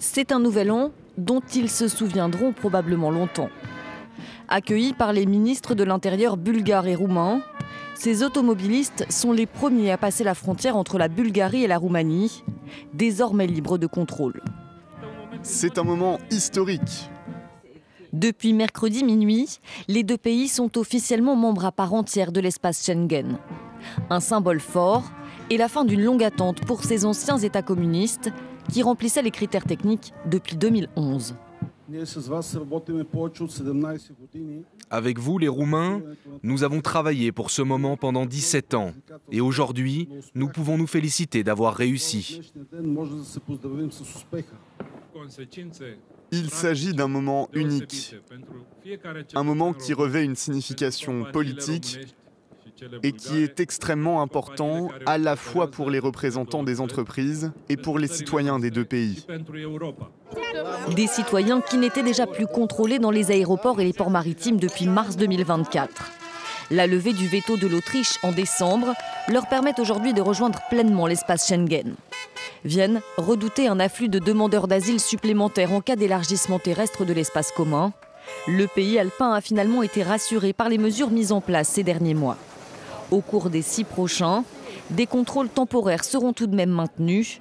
C'est un nouvel an dont ils se souviendront probablement longtemps. Accueillis par les ministres de l'Intérieur bulgares et roumains, ces automobilistes sont les premiers à passer la frontière entre la Bulgarie et la Roumanie, désormais libres de contrôle. C'est un moment historique. Depuis mercredi minuit, les deux pays sont officiellement membres à part entière de l'espace Schengen. Un symbole fort et la fin d'une longue attente pour ces anciens États communistes qui remplissaient les critères techniques depuis 2011. Avec vous, les Roumains, nous avons travaillé pour ce moment pendant 17 ans. Et aujourd'hui, nous pouvons nous féliciter d'avoir réussi. Il s'agit d'un moment unique. Un moment qui revêt une signification politique et qui est extrêmement important à la fois pour les représentants des entreprises et pour les citoyens des deux pays. Des citoyens qui n'étaient déjà plus contrôlés dans les aéroports et les ports maritimes depuis mars 2024. La levée du veto de l'Autriche en décembre leur permet aujourd'hui de rejoindre pleinement l'espace Schengen. Vienne redouter un afflux de demandeurs d'asile supplémentaires en cas d'élargissement terrestre de l'espace commun. Le pays alpin a finalement été rassuré par les mesures mises en place ces derniers mois. Au cours des 6 prochains, des contrôles temporaires seront tout de même maintenus.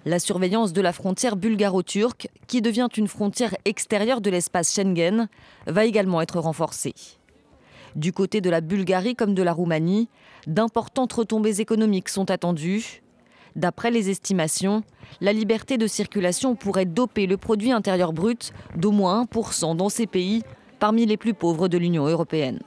La surveillance de la frontière bulgaro-turque, qui devient une frontière extérieure de l'espace Schengen, va également être renforcée. Du côté de la Bulgarie comme de la Roumanie, d'importantes retombées économiques sont attendues. D'après les estimations, la liberté de circulation pourrait doper le produit intérieur brut d'au moins 1% dans ces pays, parmi les plus pauvres de l'Union européenne.